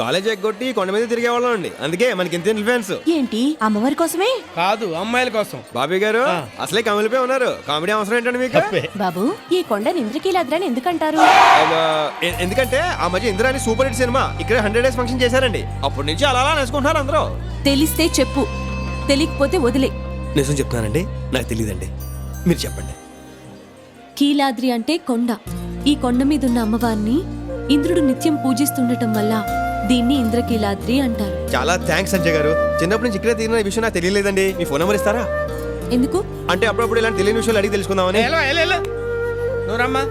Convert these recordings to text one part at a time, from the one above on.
College ఎగ్గొట్టి కొండ మీద తిరిగేవాళ్ళం అండి, అందుకే మనకి ఇంత ఇన్ఫ్లుయెన్స్. ఏంటి అమ్మవారి కోసమే? కాదు, అమ్మాయిల కోసం. బాబీ గారు అసలే కమిలిపోయి ఉన్నారు, కామెడీ అవసరం ఏంటండి మీకు? బాబు, ఈ కొండని ఇంద్రకీలాద్రని ఎందుకంటారు? ఎందుకంటే ఆ మధ్య ఇందిరాని సూపర్ హిట్ సినిమా ఇక్కడ 100 days ఫంక్షన్ చేశారండి, అప్పటి నుంచి అలా అలా నేర్చుకుంటున్నారు అందరూ. తెలిస్తే చెప్పు, తెలియకపోతే వదిలే. నిజం చెప్తున్నానండి, నాకు తెలియదండి, మీరు చెప్పండి. కీలాద్రి అంటే కొండ. ఈ కొండ మీద ఉన్న అమ్మవారిని ఇంద్రుడు నిత్యం పూజిస్తుండటం వల్ల దీన్ని ఇంద్రకీలాద్రి అంటారు. చాలా థ్యాంక్స్ సంజయ్ గారు, చిన్నప్పటి నుంచి ఇక్కడే తిరిగిన విషయం నాకు తెలియలేదండి. మీ ఫోన్ నెంబర్ ఇస్తారా? ఎందుకు అంటే అప్పుడప్పుడు ఇలాంటి తెలియని విషయాలు అడిగి తెలుసుకుందామని. నువ్వమ్మా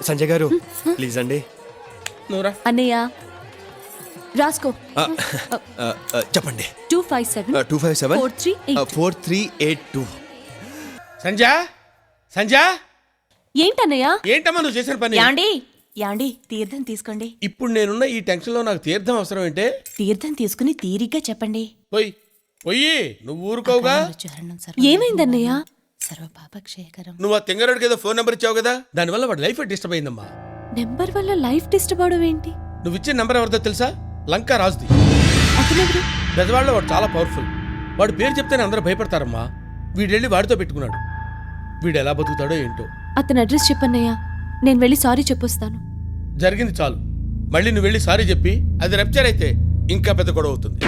సంజయ్ గారు ప్లీజ్ అండి. నువ్వురా అన్నయ్య, రాసుకో. చెప్పండి. 257 257 4382. 4382. సంజయ్, సంజయ్ ఏంటన్నయ్య? ఏంటమ్మా నువ్వు చేసిన పని? యాండి తీర్థం తీసుకోండి. ఇప్పుడు నేనున్న ఈ టెన్షన్ లో నాకు తీర్థం అవసరం ఏంటే? తీర్థం తీసుకుని తీరిగ్గా చెప్పండి. పోయి పోయి, నువ్వు ఊరుకోవుగా. ఏమైందన్నయ్య? నువ్వు ఆ తింగరుడికి ఏదో ఫోన్ నెంబర్ ఇచ్చావు కదా, దానివల్ల వాడు లైఫ్ డిస్టర్బ్ అయిందమ్మా. నెంబర్ వల్ల లైఫ్ డిస్టర్బ్ అవడం ఏంటి? నువ్వు ఇచ్చిన నెంబర్ ఎవరిదో తెలుసా? లంకా రాజుది. అతనెవరు? పెద్దవాళ్ళలో వాడు చాలా పవర్ఫుల్. వాడు పేరు చెప్తేనే అందరూ భయపడతారమ్మా. వీడెళ్ళి వాడితో పెట్టుకున్నాడు. వీడు ఎలా బతుకుతాడో ఏంటో. అతని అడ్రస్ చెప్పన్నయ్యా, నేను వెళ్ళి సారీ చెప్పొస్తాను. జరిగింది చాలు, మళ్ళీ నువ్వు వెళ్ళి సారీ చెప్పి అది రప్చర్ అయితే ఇంకా పెద్ద గొడవ అవుతుంది.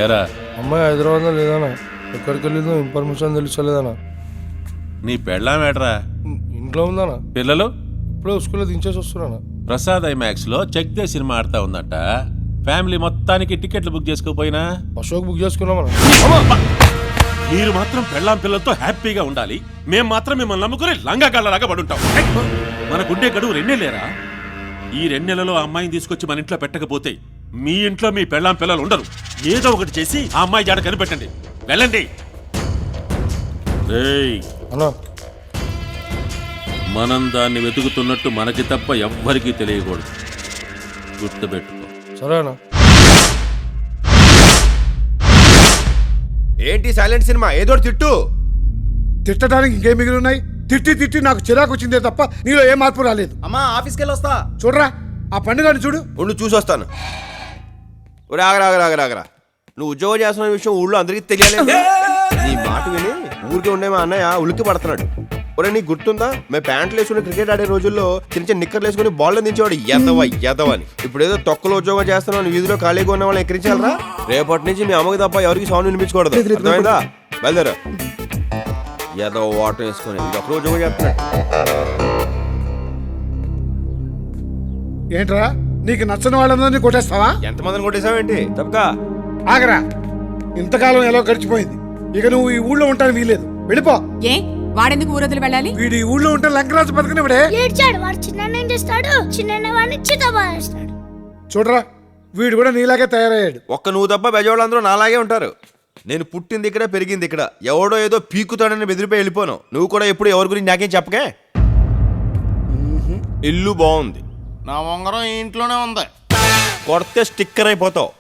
ఏరా అమ్మాయి హైదరాబాద్లో లేదన్నా, ఎక్కడికి వెళ్ళిందో ఇన్ఫర్మేషన్ తెలుసలేదన్నా. నీ పెళ్ళాం ఏట్రా? ఇంట్లో ఉందన్నా, పిల్లలు ఇప్పుడే స్కూల్లో దించేసి వస్తున్నానా. ప్రసాద్ ఐమాక్స్ లో చెక్ దే సినిమా ఆడుతా ఉందట. ఫ్యామిలీ మొత్తానికి టికెట్లు బుక్ చేసుకోపోయినా అశోక్ బుక్ చేసుకున్నామన్నా. మీరు మాత్రం పెళ్ళాం పిల్లలతో హ్యాపీగా ఉండాలి, మేం మాత్రం మిమ్మల్ని నమ్ముకుని లంగా కళ్ళలాగా పడుంటాం. మనకుండే గడువు 2 నెలలేరా? ఈ 2 నెలలో ఆ అమ్మాయిని తీసుకొచ్చి మన ఇంట్లో పెట్టకపోతే మీ ఇంట్లో మీ పెళ్ళాం పిల్లలు ఉండరు. ఏదో ఒకటి చేసి ఆ అమ్మాయి జాడ కనిపెట్టండి, వెళ్ళండి. అన్నా, మనం దాన్ని వెతుకుతున్నట్టు మనకి తప్ప ఎవ్వరికీ తెలియకూడదు, గుర్తుపెట్టుకో. సరేనా? ఏంటి సైలెంట్ సినిమా? ఏదో తిట్టు. తిట్టడానికి ఇంకేం మిగిలి ఉన్నాయి? తిట్టి తిట్టి నాకు చిరాకు వచ్చిందే తప్ప నీలో ఏ మార్పు రాలేదు. అమ్మా ఆఫీస్కి వెళ్ళి వస్తా. చూడరా ఆ పండుగని చూడు. ఉండు చూసి వస్తాను. ఆగరా, నువ్వు ఉద్యోగం చేస్తున్న విషయం ఊళ్ళో అందరికీ తెలియాలి. నీ మాట విని ఊరికి ఉండే మా అన్నయ్య ఉలిక్కి పడుతున్నాడు. ఒరే నీకు గుర్తుందా, మేము ప్యాంట్లు వేసుకుని క్రికెట్ ఆడే రోజుల్లో చిన్న చిన్న నిక్కర్లు వేసుకుని బాల్లో దించేవాడు ఎదవని. ఇప్పుడు ఏదో తొక్కలో ఉద్యోగం చేస్తున్నాను, వీధిలో ఖాళీగా ఉన్న వాళ్ళని ఎక్కిరించాలరా. రేపటి నుంచి మీ అమ్మకి తప్ప ఎవరికి సౌండ్ వినిపించకూడదు, అర్థమైందా? బయలుదేరా. ఏదో వాటర్ వేసుకుని ఒక్కరు ఉద్యోగం చేస్తున్నాడు. ఏంట్రా నీకు నచ్చని వాళ్ళందరినీ కొట్టేస్తావా? ఎంతమందిని కొట్టేసావేంటి? తప్పకా ఆగరా, ఇంతకాలం ఎలా గడిచిపోయింది. ఇక నువ్వు ఈ ఊళ్ళో ఉంటాను వీలేదు, వెళ్ళిపో. ఏ వాడెందుకు ఊరొదిలి వెళ్ళాలి? వీడు ఈ ఊళ్ళో ఉంటే లంకరాజు బతకనివిడే. ఏడ్చాడు, వాడు చిన్న చేస్తాడు, చిన్న వాడిని చితబాస్తాడు. చూడరా వీడు కూడా నీలాగే తయారయ్యాడు. ఒక్క నువ్వు తప్ప బెజవాళ్ళందరూ నాలాగే ఉంటారు. నేను పుట్టింది ఇక్కడ, పెరిగింది ఇక్కడ. ఎవడో ఏదో పీకుతాడని బెదిరిపోయి వెళ్ళిపోను. నువ్వు కూడా ఎప్పుడు ఎవరి గురించి నాకేం చెప్పకే. ఇల్లు బాగుంది, నా ఉంగరం ఈ ఇంట్లోనే ఉంది. కొడితే స్టిక్కర్ అయిపోతావు.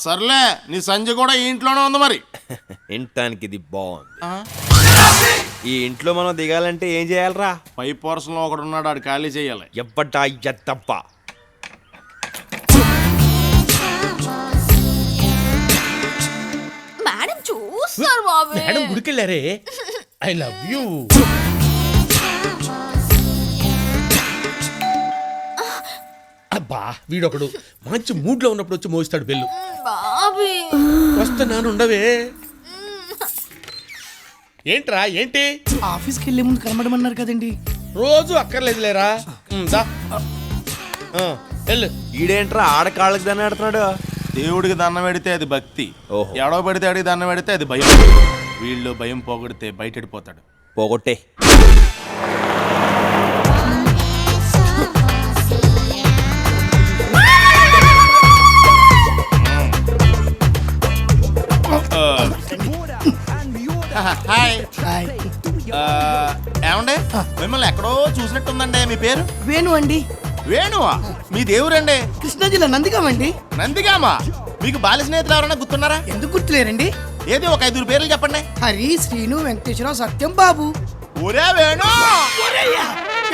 సర్లే, నీ సంజయ్ కూడా ఈ ఇంట్లోనే ఉంది. మరి ఇంటానికి ఇది బాగుంది. ఈ ఇంట్లో మనం దిగాలంటే ఏం చేయాలరా? పై పోర్షన్లో ఒకడు ఉన్నాడు, ఆడు ఖాళీ చేయాలి. ఎప్పటా ఎత్తప్ప. మేడం చూస్తారు బాబు. మేడం గుడికెళ్ళారే. I love you. అబ్బా వీడొకడు మంచి మూడ్ లో ఉన్నప్పుడు వచ్చి మోస్తాడు బెల్లు. బాబీ వస్తున్నాను, ఉండవే. ఏంట్రా ఏంటి? ఆఫీస్కి వెళ్ళే ముందు కనబడమన్నారు కదండి. రోజు అక్కర్లేదులేరా. వెళ్ళు. ఈడేంట్రా ఆడకాళ్ళకి దాన్ని ఆడుతున్నాడు? దేవుడికి దండం పెడితే అది భక్తి, ఎడవ పెడితే అడిగి దండం పెడితే అది భయం. వీళ్ళు భయం పోగొడితే బయటెడిపోతాడు. పోగొట్టే. Hi hi. ఏమండి మిమ్మల్ని ఎక్కడో చూసినట్టుందండి. మీ పేరు? వేణు అండి, వేణువా? మీ దేవురండి? కృష్ణా జిల్లా నందిగామండి. నందిగామా? మీకు బాల్య స్నేహితులు ఎవరైనా గుర్తున్నారా? ఎందుకు గుర్తులేరండి? ఏది ఒక 5 పేర్లు చెప్పండి. హరి, శ్రీను, వెంకటేశ్వరరావు, సత్యం, బాబు. ఒరే వేణు, ఒరేయ్యా,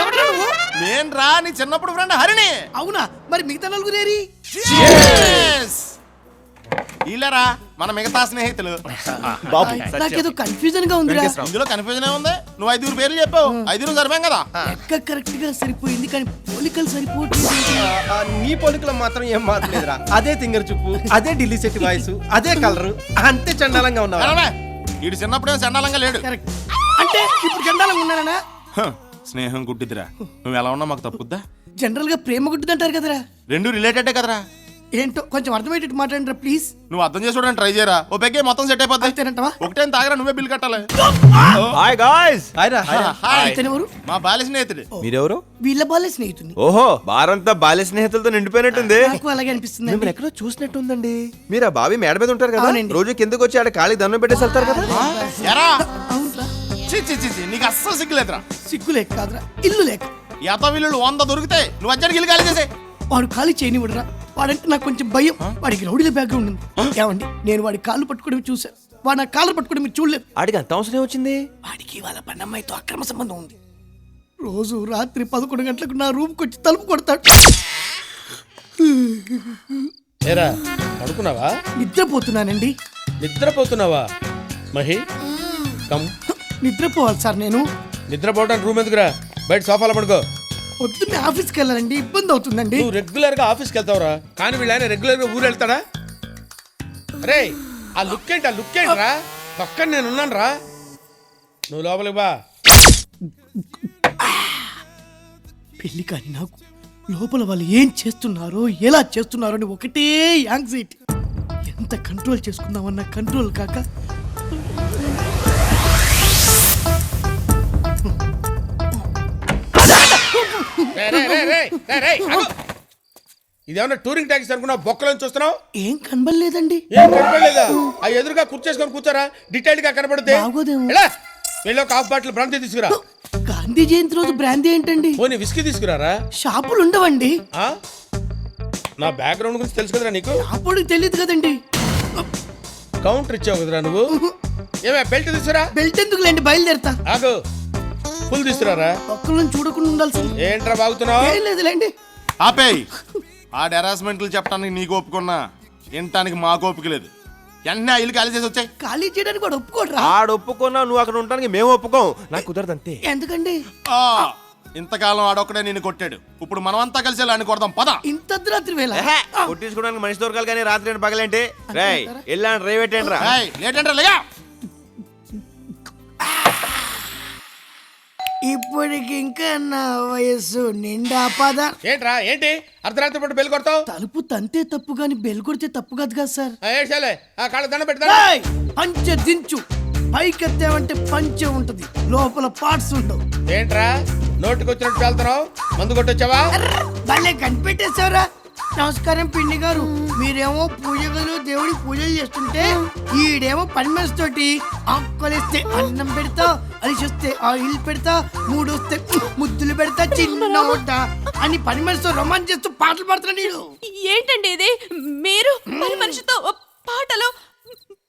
ఎవడ్రా నువ్వు? నేను రా నీ చిన్నప్పుడు ఫ్రెండ్ హరిని. అవునా, మరి మిగతా నలుగురేరి? ఇల్లరా మన మిగతా స్నేహితులు. నాకేదో కన్ఫ్యూజన్ గా ఉందిరా. ఇందులో కన్ఫ్యూజన్ ఉంది. నువ్వు 5 పేర్లు చెప్పావు, 5 సరిపోయాం కదా. లెక్క కరెక్ట్ గా సరిపోయింది కానీ పోలికలు సరిపోవట్లేదు. నీ పొలికలో మాత్రం ఏం మాత్రలేదురా. అదే తింగర్ చూపు, అదే ఢిల్లీ సెట్ వాయిస్, అదే కలరు, అంతే చండాలంగా ఉన్నావు. వీడు చిన్నప్పుడే చండాలంగా లేడు. కరెక్ట్. అంటే ఇప్పుడు చండాలంగా ఉన్నానా? హ, స్నేహం గుడ్డిదిరా. నువ్వు ఎలా ఉన్నా మాకు తప్పుద్దా? జనరల్ గా ప్రేమ గుడ్డిదంటారు కదరా. రెండు రిలేటెడే కదరా. ఏంటో కొంచెం అర్థమయ్యేటట్టు మాట్లాడండి ప్లీజ్. నువ్వు అర్థం చేసుకోవడానికి ట్రై చేయరా. ఓ పెగ్గే మొత్తం సెట్ అయిపోద్ది. అంతేనంటావా? ఒకటే తాగరా, నువ్వే బిల్ కట్టాలి. Hi guys. హాయ్. ఇతనెవరు? మా బాల్య స్నేహితుడు. మీరెవరు? వీళ్ళ బాల్య స్నేహితుని. ఓహో, బారంతా బాల్య స్నేహితులతో నిండిపోయినట్టుంది. నాకు అలాగే అనిపిస్తుంది. మిమ్మల్ని ఎక్కడో చూసినట్టుందండి. మీరు ఆ బావి మేడ మీద ఉంటారు కదా, అవునండి. రోజు కిందకు వచ్చి ఆడ ఖాళీ దండం పెట్టేసి వెళ్తారు కదా. ఎరా అవునరా, చి చి చి చి, నీకు అస్సలు సిగ్గులేదురా. సిగ్గు లేక కాదురా, ఇల్లు లేక. యాత వీళ్ళు 100 దొరికితే నువ్వు అజ్జడికి ఇల్లు ఖాళీ చేసే. వాడు ఖాళీ చేయనివ్వడరా. వాడంటే నాకు కొంచెం భయం. వాడికి రౌడీల బ్యాక్గ్రౌండ్ ఉంది. ఏమండి, నేను వాడి కాళ్ళు పట్టుకోవడం చూశాను. వాడు నా కాళ్ళు పట్టుకోవడం మీరు చూడలేదు. ఆడికి అంత అవసరం వచ్చింది. వాడికి వాళ్ళ పన్నమ్మాయితో అక్రమ సంబంధం ఉంది. రోజు రాత్రి 11 గంటలకు నా రూమ్కి వచ్చి తలుపు కొడతాడు. ఏరా పడుకున్నావా? నిద్రపోతున్నానండి. నిద్రపోతున్నావా? మహి కమ్. నిద్రపోవాలి సార్ నేను. నిద్రపోవడానికి రూమ్ ఎందుకురా? బయట సోఫాలో పడుకో. పొద్దున్నే ఆఫీస్కి వెళ్ళాలండి, ఇబ్బంది అవుతుందండి. నువ్వు రెగ్యులర్ గా ఆఫీస్కి వెళ్తావురా, కానీ వీళ్ళైనా రెగ్యులర్ గా ఊరు వెళ్తాడా? అరే ఆ లుక్ ఏంటి, ఆ లుక్ ఏంట్రా? పక్కన నేను ఉన్నాను రా, నువ్వు లోపలికి బా. పెళ్లి కానీ నాకు లోపల వాళ్ళు ఏం చేస్తున్నారో ఎలా చేస్తున్నారో అని ఒకటే యాంగ్జైటీ. ఎంత కంట్రోల్ చేసుకుందామన్న కంట్రోల్ కాక ఇదేమన్నా టూరింగ్ ట్యాక్సీ అనుకున్నా? బొక్కలను చూస్తున్నావు, ఏం కనబడలేదండి. ఏం కనపడలేదా? ఆ ఎదురుగా కూర్చేసుకొని కూర్చోరా, డీటెయిల్ గా కనపడుతుంది. బాగోదేమో. వెళ్ళి ఒక హాఫ్ బాటిల్ బ్రాంతి తీసుకురా. గాంధీ జయంతి రోజు బ్రాందీ ఏంటండి? పోనీ విస్కీ తీసుకురారా. షాపులు ఉండవండి. ఆ? నా బ్యాక్గ్రౌండ్ గురించి తెలుసు కదరా నీకు. అప్పుడు తెలియదు కదండి. కౌంటర్ ఇచ్చావు కదరా నువ్వు. ఏమే బెల్ట్ తీసుకురా. బెల్ట్ ఎందుకులేండి, బయలుదేరతా. ఆగు, ఫుల్ తీసుకురారా. ఒక్కళ్ళని చూడకుండా ఉండాల్సింది. ఏంట్రా బాగుతున్నావు? ఏం లేదులేండి. ఆపేయ్. ఆ హెరాస్మెంట్లు చెప్పడానికి నీకు ఒప్పుకున్నా, వినటానికి మాకు ఓపిక లేదు. వెంటనే ఆ ఇల్లు ఖాళీ చేసి వచ్చాయి. ఖాళీ చేయడానికి కూడా ఒప్పుకోడ్రా. ఆడు ఒప్పుకున్నా నువ్వు అక్కడ ఉండడానికి మేము ఒప్పుకోం. నాకు కుదరదు అంతే. ఎందుకండి? ఇంతకాలం ఆడొక్కడే నిన్ను కొట్టాడు, ఇప్పుడు మనమంతా కలిసి వెళ్ళి కొడదాం పద. ఇంత అర్ధరాత్రి వేళ కొట్టించుకోవడానికి మనిషి దొరకాలి కానీ రాత్రి ఏంటి పగలేంటి? రేయ్ వెళ్ళాను రేవ్ పెట్టండి రా. లేట్ అంటే లేగా. ఇప్పటికి ఇంకా నా వయస్సు నిండా పద. ఏంట్రా ఏంటి అర్ధరాత్రి పాటు బెల్ కొడతావు? తలుపు తంతే తప్పు గాని బెల్ కొడితే తప్పు కాదు కదా సార్. ఏడ్చాలే, ఆ కాళ్ళ దండ పెడతా. ఏయ్! పంచె దించు. పైకెత్తావంటే పంచె ఉంటది, లోపల పార్ట్స్ ఉండవు. ఏంట్రా నోటికి వచ్చినట్టు వెళ్తున్నావు? మందు కొట్టొచ్చావా? భలే కనిపెట్టేశారా. నమస్కారం పిండి గారు. మీరేమో పూజ గదిలో దేవుడికి పూజలు చేస్తుంటే ఈడేమో పని మనిషి తోటి ఆకులేస్తే అన్నం పెడతా, అలిసొస్తే ఆయిల్ పెడతా, మూడొస్తే ముద్దులు పెడతా, చిన్న వంట అని పని మనిషితో రొమాన్స్ చేస్తూ పాటలు పాడుతున్నా నేను. ఏంటండి ఇది? మీరు పని మనిషితో పాటలు,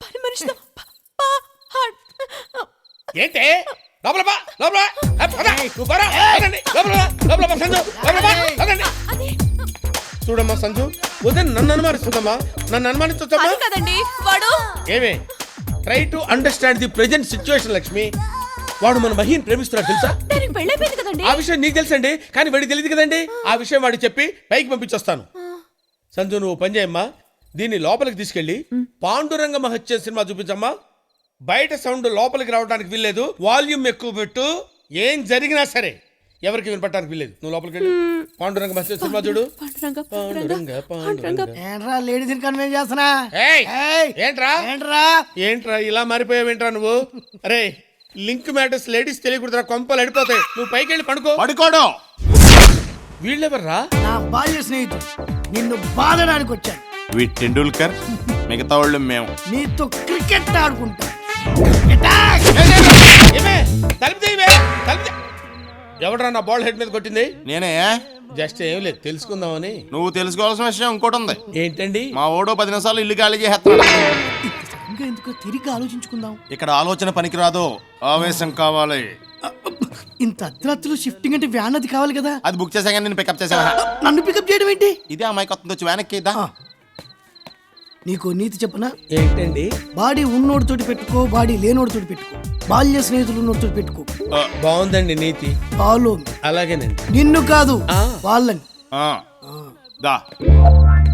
పని మనిషితో ఏంటి లోపల బా, లోపల బా. పద, నువ్వు పద. పదండి, లోపల బా, లోపల బా సంజు, లోపల బా, పదండి. చూడమ్మా సంజు, ఉదయం నన్ను అనుమానిస్తుందమ్మా. నన్ను అనుమానించొచ్చమ్మా కదండి వాడు. ఏమే try to understand the present situation Lakshmi. వాడు మన మహిని ప్రేమిస్తున్నాడు తెలుసా? పెళ్ళైపోయింది కదండి. ఆ విషయం నీకు తెలుసండి, కానీ వాడికి తెలియదు కదండి. ఆ విషయం వాడికి చెప్పి పైకి పంపించొస్తాను. సంజు నువ్వు పని చేయమ్మా, దీన్ని లోపలికి తీసుకెళ్లి పాండురంగ మహత్య సినిమా చూపించమ్మా. బయట సౌండ్ లోపలికి రావడానికి వీల్లేదు, వాల్యూమ్ ఎక్కువ పెట్టు. ఏం జరిగినా సరే ఎవరికి వినపడటానికి వీల్లేదు. నువ్వు లోపలికి వెళ్ళి పాండురంగ మహత్య సినిమా చూడు. ఏంట్రా లేడీస్ కన్వెన్స్ చేస్తున్నా? ఏయ్! ఏయ్! ఏంట్రా ఏంట్రా ఏంట్రా ఇలా మారిపోయావేంట్రా నువ్వు? అరే లింక్ మ్యాటర్స్ లేడీస్ తెలియకూడదురా, కొంపలు అడిపోతాయి. నువ్వు పైకి వెళ్ళి పడుకో. పడుకోవడం వీళ్ళెవర్రా? నా బాల్య స్నేహితుడు, నిన్ను బాధడానికి వచ్చాను. టెండూల్కర్ మిగతా వాళ్ళు మేము. నీతో క్రికెట్ ఆడుకుంటా. ఏమే తలుపు తీయవే, తలుపు తీ- ఎవడ్రా నా బాల్ హెడ్ మీద కొట్టింది? నేనే. జస్ట్ ఏం లేదు తెలుసుకుందామని. నువ్వు తెలుసుకోవాల్సిన విషయం ఇంకోటి ఉంది. ఏంటండి? మా ఓడో 10 నిమిషాలు ఇల్లు ఖాళీ చేస్తున్నాడు. ఇంకా ఎందుకో తిరిగి ఆలోచించుకుందాం. ఇక్కడ ఆలోచన పనికిరాదు, ఆవేశం కావాలి. ఇంత అర్ధరాత్రులు షిఫ్టింగ్ అంటే వ్యాన్ అది కావాలి కదా. అది బుక్ చేసాక నేను పికప్ చేసా. నన్ను పికప్ చేయడం ఏంటి? ఇదే అమ్మాయి కొత్త వచ్చి వెనక్కి ఇద్దా. నీకు నీతి చెప్పనా? ఏంటండి? బాడీ ఉన్నోడితోటి పెట్టుకో, బాడీ లేనోడితోటి పెట్టుకో, బాల్య స్నేహితులు ఉన్నోడితోటి పెట్టుకో. బాగుందండి నీతి. ఫాలో అలాగేనండి. నిన్ను కాదు వాళ్ళని. దా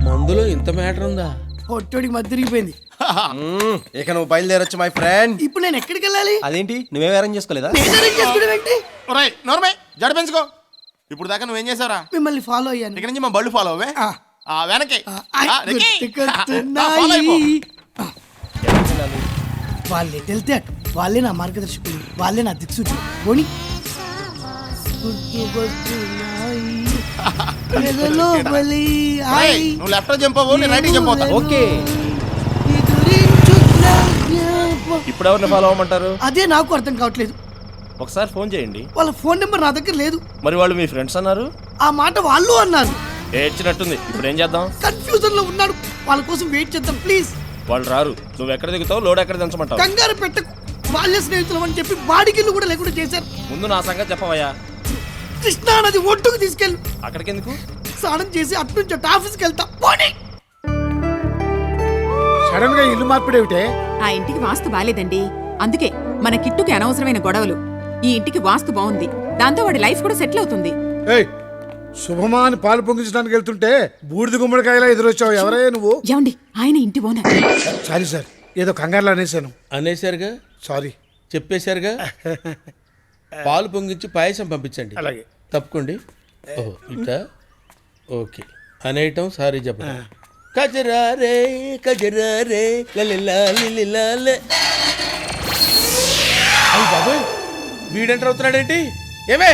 మందులో ఇంత మ్యాటర్ ఉందా? పొట్టోడికి మధ్య తిరిగిపోయింది. ఇక నువ్వు బయలుదేరొచ్చు మై ఫ్రెండ్. ఇప్పుడు నేను ఎక్కడికి వెళ్ళాలి? అదేంటి నువ్వేం అరేంజ్ చేసుకోలేదా? నేను arrange చేసుకోవడం ఏంటి? ఒరేయ్ నోర్మే జడ పెంచుకో. ఇప్పుడు దాకా నువ్వేం చేసావురా? మిమ్మల్ని ఫాలో అయ్యాను. ఇక్కడి నుంచి మా బళ్ళు ఫాలో అవే. వెనక్కి గుర్తుకొస్తున్నాయి. వాళ్ళు ఎటు వెళ్తే అటు, వాళ్ళే నా మార్గదర్శకులు, వాళ్ళే నా దిక్సూచి. పోనీ ఎదలో బలి హాయ్. నువ్వు లెఫ్ట్ జంప్ అవ్వు, నేను రైట్ జంప్ అవుతా. ఓకే ఇప్పుడు ఎవరిని ఫాలో అవ్వమంటారు? అదే నాకు అర్థం కావట్లేదు. ఒకసారి ఫోన్ చేయండి. వాళ్ళ ఫోన్ నెంబర్ నా దగ్గర లేదు. మరి వాళ్ళు మీ ఫ్రెండ్స్ అన్నారు. ఆ మాట వాళ్ళు అన్నారు. ఏడ్చినట్టుంది. ఇప్పుడు ఏం చేద్దాం? కన్ఫ్యూజన్ లో ఉన్నాడు. వాళ్ళ కోసం వెయిట్ చేద్దాం ప్లీజ్. వాళ్ళు రారు. నువ్వు ఎక్కడ దిగుతావు, లోడ్ ఎక్కడ దించమంటావు? కంగారు పెట్టకు. బాల్య స్నేహితులు అని చెప్పి బాడిగిల్లు కూడా లేకుండా చేశారు. ముందు నా సంగతి చెప్పవయ్యా. కృష్ణా నది ఒడ్డుకు తీసుకెళ్ళు. అక్కడికి ఎందుకు? స్నానం చేసి అటు నుంచి అటు ఆఫీస్కి వెళ్తా. పోనీ. సడన్ గా ఇల్లు మార్పిడేమిటే? ఆ ఇంటికి వాస్తు బాలేదండి, అందుకే మన కిట్టుకి అనవసరమైన గొడవలు. ఈ ఇంటికి వాస్తు బాగుంది, దాంతో వాడి లైఫ్ కూడా సెటిల్ అవుతుంది. ఏయ్, శుభమా అని పాలు పొంగించడానికి వెళ్తుంటే బూడిద గుమ్మడికాయలా ఎదురొచ్చావు. ఎవరయ్యా నువ్వు? ఏమండి, ఆయన ఇంటి ఓనర్. సారీ సార్, ఏదో కంగారులో అనేసాను. అనేసారుగా, సారీ. చెప్పేశారుగా. పాలు పొంగించి పాయసం పంపించండి. అలాగే. తప్పుకోండి. ఓహో ఇట్టా. ఓకే అనేయటం, సారీ చెప్పండి. కజరారే కజరారే లలిలా లిలిలాలే. అయ్య బాబోయ్, వీడెంటర్ అవుతున్నాడేంటి? ఏమే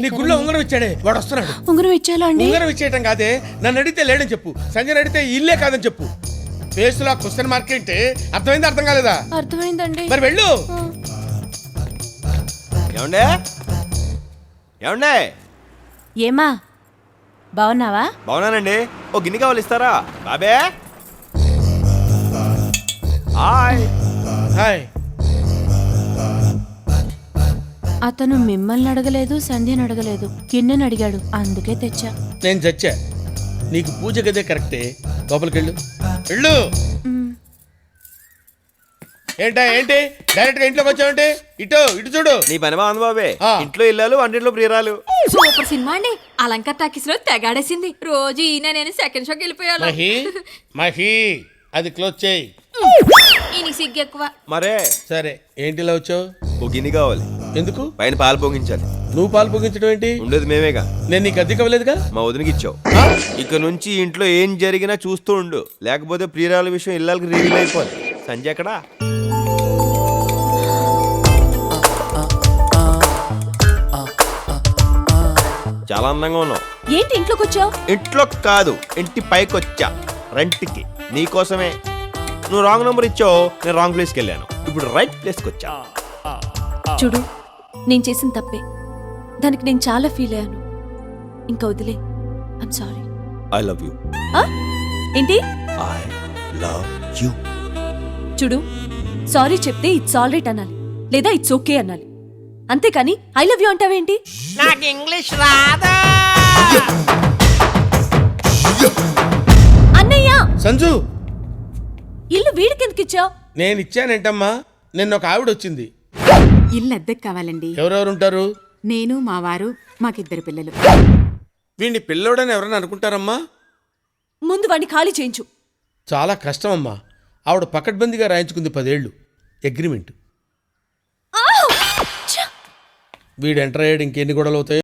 నీ గుళ్ళో ఉంగరం ఇచ్చాడే, వాడు వస్తున్నాడు. ఉంగరం ఇచ్చాలా అండి? ఉంగరం ఇచ్చేయటం కాదే, నన్ను అడిగితే లేడని చెప్పు. సంజయ్ అడిగితే ఇల్లే కాదని చెప్పు. ఫేస్లో క్వశ్చన్ మార్క్ ఏంటి? అర్థమైంది అర్థం కాలేదా? అర్థమైందండి. మరి వెళ్ళు. ఏమండే ఏమండే? ఏమా బాగున్నావా? బాగున్నానండి. ఓ గిన్నె కావాలి, ఇస్తారా? బాబే హాయ్. హాయ్. అతను మిమ్మల్ని అడగలేదు, సంధ్యని అడగలేదు, కిన్నెని అడిగాడు, అందుకే తెచ్చా. నేను చచ్చా. నీకు పూజ గదే కరెక్టే. లోపలికి వెళ్ళు. వెళ్ళు. ఏంటా ఏంటి డైరెక్ట్ గా ఇంట్లోకి వచ్చావంటే? ఇటు ఇటు చూడు. నీ పని బాగుంది బాబే. ఆ. ఇంట్లో ఇల్లాలు, వంటింట్లో ప్రియురాలు. సూపర్ సినిమా అండి. అలంకార్ టాకీస్ లో తెగాడేసింది. రోజు ఈయన నేను సెకండ్ షోకి వెళ్ళిపోయాను. మహి మహి అది క్లోజ్ చేయి. ఈయనకి సిగ్గు ఎక్కువ. మరే సరే ఏంటి ఇలా వచ్చావు? ఓ గిన్నె కావాలి. ఎందుకు? పైన పాలు పొంగించాలి. నువ్వు పాలు పొంగించడం ఏంటి? ఉండేది మేమేగా. నేను నీకు అద్దె ఇవ్వలేదుగా. మా వదినకి ఇచ్చావు. ఆ? ఇక నుంచి ఇంట్లో ఏం జరిగినా చూస్తూ ఉండు, లేకపోతే ప్రియురాల విషయం ఇళ్ళకి రివీల్ అయిపోదు. సంజయ్ ఎక్కడా? చాలా అందంగా ఉన్నావు. ఏంటి ఇంట్లోకి వచ్చావు? ఇంట్లో కాదు, ఇంటి పైకి వచ్చా రెంట్కి. నీకోసమే. నువ్వు రాంగ్ నెంబర్ ఇచ్చావు, నేను రాంగ్ ప్లేస్కి వెళ్ళాను. ఇప్పుడు రైట్ ప్లేస్కి వచ్చా. చూడు, నేను చేసిన తప్పే, దానికి నేను చాలా ఫీల్ అయ్యాను. ఇంకా వదిలే. I'm sorry. I love you. ఏంటి? I love you. చూడు, సారీ చెప్తే ఇట్స్ ఆల్ రైట్ అనాలి, లేదా ఇట్స్ ఓకే అనాలి. అంతేకాని ఐ లవ్ యూ అంటావేంటి? నాకు ఇంగ్లీష్ రాదా? అన్నయ్య, సంజు, ఇల్లు వీడికి ఎందుకు ఇచ్చావు? నేను ఇచ్చానేంటమ్మా? నిన్న ఒక ఆవిడ వచ్చింది. ఇల్లు అద్దెకి కావాలండి. ఎవరెవరు ఉంటారు? నేను, మా వారు, మాకిద్దరు పిల్లలు. వీడిని పిల్లోడని ఎవరైనా అనుకుంటారమ్మా? ముందు వాడిని ఖాళీ చేయించు. చాలా కష్టం అమ్మా. ఆవిడ పకడ్బందీగా రాయించుకుంది 10 ఏళ్ళు అగ్రిమెంట్. వీడు ఎంటర్ అయ్యాడు, ఇంకెన్ని గొడవలు అవుతాయి.